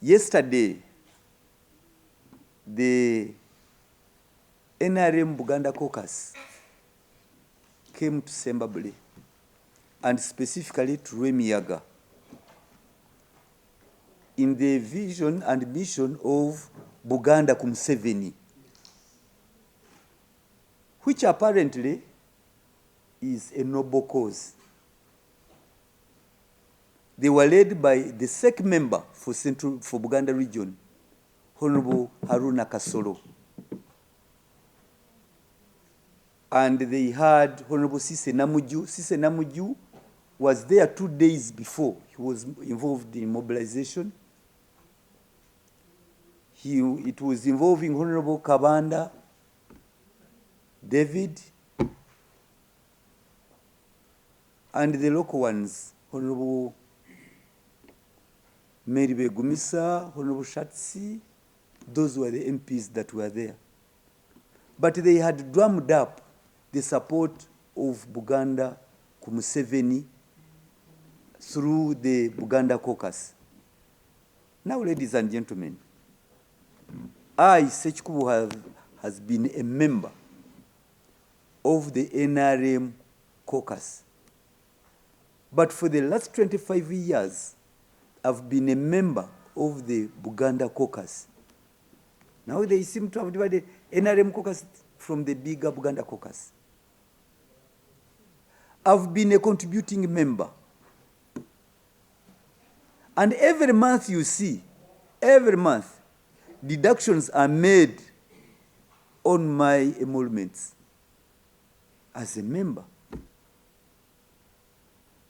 Yesterday, the NRM Buganda Caucus came to Sembabule, and specifically to Remyaga, in the vision and mission of Buganda ku Museveni, which apparently is a noble cause. They were led by the SEC member for Buganda region, Honorable Haruna Kasolo. And they had Honorable Sise Namuju. Sise Namuju was there 2 days before. He was involved in mobilization. It was involving Honorable Kabanda, David, and the local ones, Honorable Meribe Gumisa, Honorable Shatsi. Those were the MPs that were there. But they had drummed up the support of Buganda ku Museveni through the Buganda Caucus. Now, ladies and gentlemen, I, Ssekikubo, has been a member of the NRM Caucus. But for the last 25 years, I've been a member of the Buganda Caucus. Now they seem to have divided NRM Caucus from the bigger Buganda Caucus. I've been a contributing member. And every month you see, every month, deductions are made on my emoluments as a member.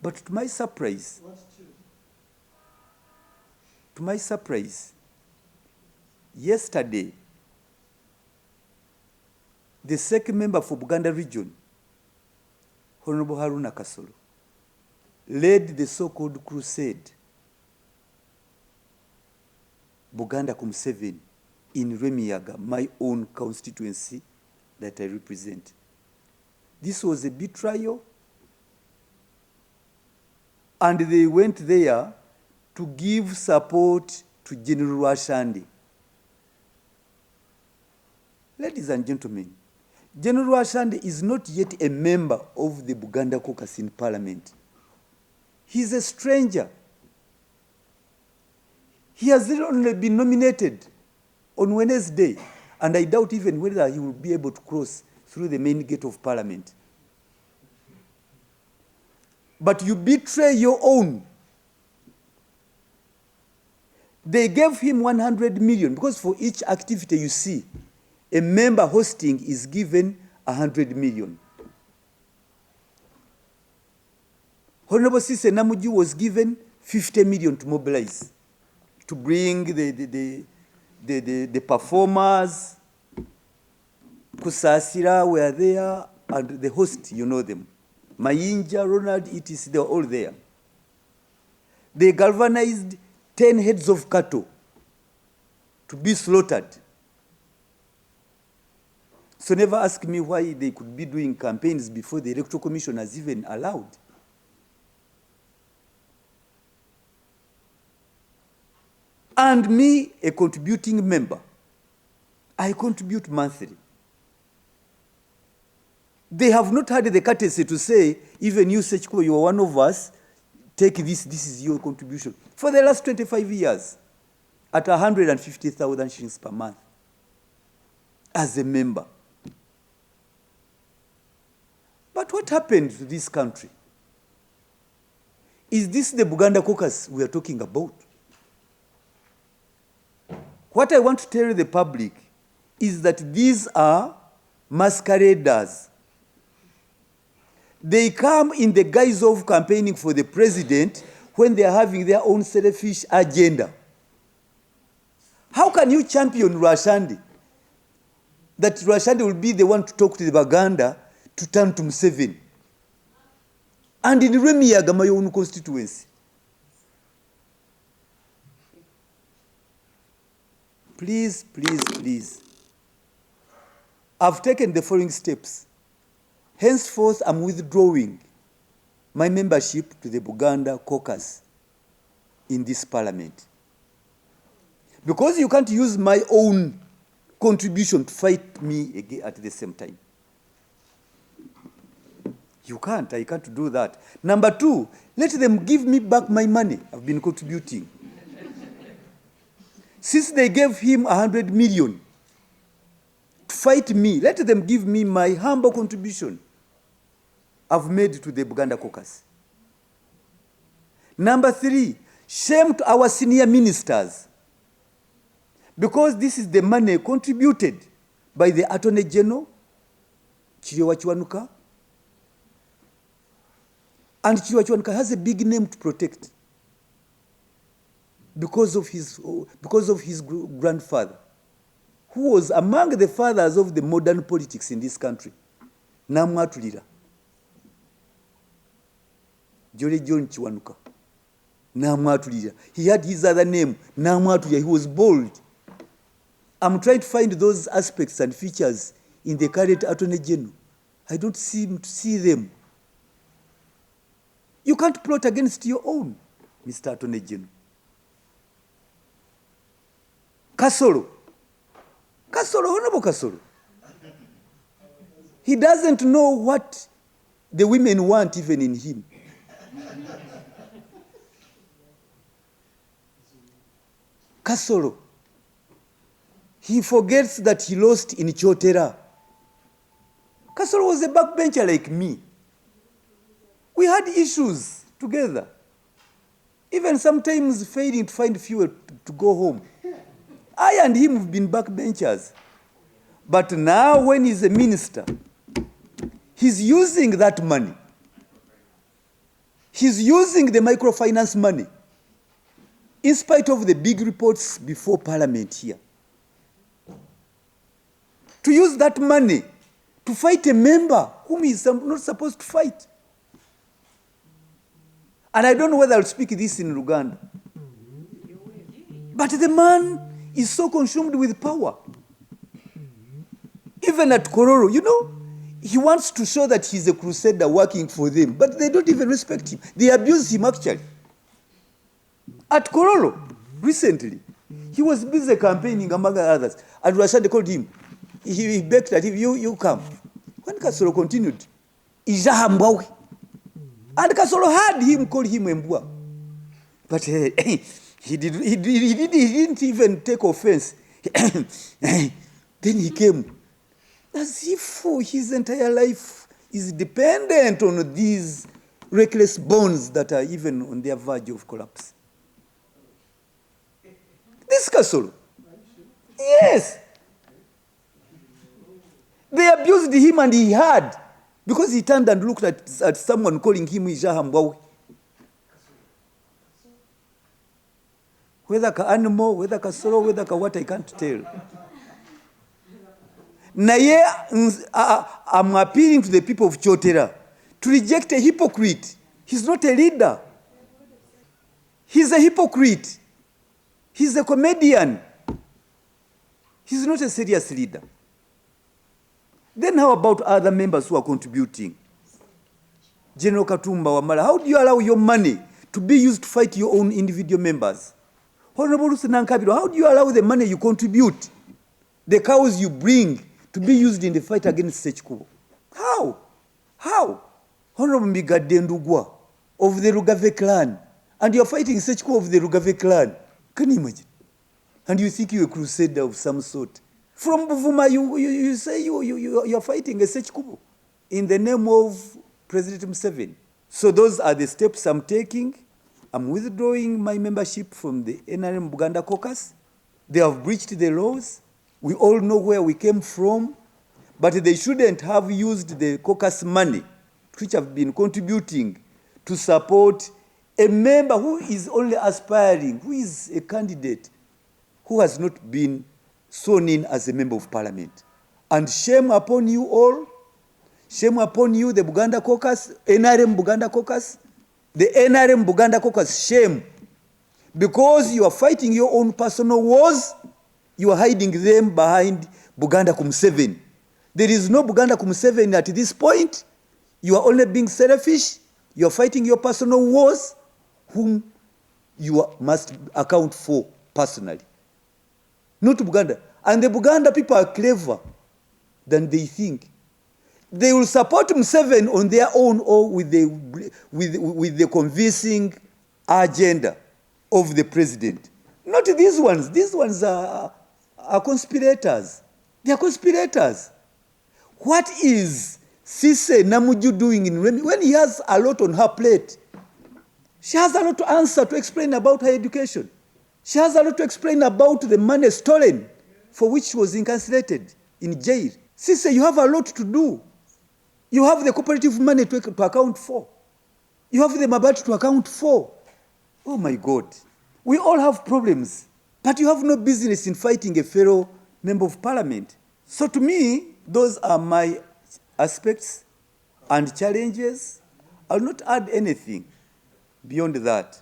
But to my surprise, yesterday, the second member for Buganda region, Honorable Haruna Kasolo, led the so-called crusade, Buganda ku Museveni, in Remyaga, my own constituency that I represent. This was a betrayal, and they went there to give support to General Rwashandi. Ladies and gentlemen, General Rwashandi is not yet a member of the Buganda Caucus in Parliament. He's a stranger. He has only been nominated on Wednesday, and I doubt even whether he will be able to cross through the main gate of Parliament. But you betray your own. They gave him 100 million, because for each activity you see, a member hosting is given 100 million. Honorable Sise Namuju was given 50 million to mobilize, to bring the performers. Kusasira were there, and the host, you know them. Mayinja, Ronald, etc., they were all there. They galvanized 10 heads of cattle to be slaughtered. So never ask me why they could be doing campaigns before the Electoral Commission has even allowed. And me, a contributing member, I contribute monthly. They have not had the courtesy to say, even you, Ssekikubo, you are one of us, take this is your contribution. For the last 25 years, at 150,000 shillings per month, as a member. But what happened to this country? Is this the Buganda Caucus we are talking about? What I want to tell the public is that these are masqueraders. They come in the guise of campaigning for the president when they are having their own selfish agenda. How can you champion Rwashandi? That Rwashandi will be the one to talk to the Buganda to turn to Museveni. And in Remyaga, my own constituency. Please, please, please. I've taken the following steps. Henceforth, I'm withdrawing my membership to the Buganda Caucus in this parliament. Because you can't use my own contribution to fight me again at the same time. You can't. I can't do that. Number two, let them give me back my money I've been contributing. Since they gave him 100 million to fight me, let them give me my humble contribution I've made to the Buganda Caucus. Number three, shame to our senior ministers, because this is the money contributed by the Attorney General, Chiriwa Kiwanuka, and Chiriwa Kiwanuka has a big name to protect because of his grandfather, who was among the fathers of the modern politics in this country. Namwatulira. Jole John Kiwanuka. Namwatulira. He had his other name, Namwatulira. He was bold. I'm trying to find those aspects and features in the current Attorney General. I don't seem to see them. You can't plot against your own, Mr. Attorney General. Kasolo. Honorable Kasolo. He doesn't know what the women want even in him. Kasolo. He forgets that he lost in Chotera. Kasolo was a backbencher like me. We had issues together. Even sometimes failing to find fuel to go home. I and him have been backbenchers. But now when he's a minister, he's using that money. He's using the microfinance money, in spite of the big reports before Parliament here, to use that money to fight a member whom he's not supposed to fight. And I don't know whether I'll speak this in Uganda. But the man is so consumed with power. Even at Kororo, you know, he wants to show that he's a crusader working for them, but they don't even respect him. They abuse him, actually. At Kororo, recently, he was busy campaigning among others, and Rashad called him. He begged that if you come. When Kasolo continued, Ijahambwawi. And Kasolo had him call him Mbwa. But he didn't even take offense. Then he came. As if his entire life is dependent on these reckless bonds that are even on their verge of collapse. This Kasolo. Yes. They abused him and he had, because he turned and looked at someone calling him Ijahambwawi. Whether ka animal, whether ka Kasolo, whether ka what, I can't tell. Naye, I'm appealing to the people of Chotera to reject a hypocrite. He's not a leader. He's a hypocrite. He's a comedian. He's not a serious leader. Then how about other members who are contributing? General Katumba Wamala, how do you allow your money to be used to fight your own individual members? Honorable Rusenankabiro, how do you allow the money you contribute, the cows you bring, to be used in the fight against Ssekikubo? How? Honorable Migade Ndugwa of the Rugave clan, and you're fighting Ssekikubo of the Rugave clan. Can you imagine? And you think you're a crusader of some sort. From Buvuma, you say you're fighting a Ssekikubo in the name of President Museveni. So those are the steps I'm taking. I'm withdrawing my membership from the NRM Buganda Caucus. They have breached the laws. We all know where we came from, but they shouldn't have used the caucus money, which have been contributing, to support a member who is only aspiring, who is a candidate, who has not been sworn in as a member of parliament. And shame upon you all, shame upon you, the Buganda Caucus, NRM Buganda Caucus, the NRM Buganda Caucus, shame. Because you are fighting your own personal wars, you are hiding them behind Buganda Museveni. There is no Buganda Museveni at this point. You are only being selfish. You are fighting your personal wars, whom you must account for personally. not Buganda. And the Buganda people are clever than they think. They will support Museveni on their own or with the convincing agenda of the president. Not these ones. These ones are conspirators. They are conspirators. What is Sise Namuju doing in Remi when he has a lot on her plate? She has a lot to answer, to explain about her education. She has a lot to explain about the money stolen for which she was incarcerated in jail. Sise, you have a lot to do. You have the cooperative money to account for. You have the Mabati to account for. Oh my God. We all have problems, but you have no business in fighting a fellow member of parliament. So to me, those are my aspects and challenges. I'll not add anything beyond that.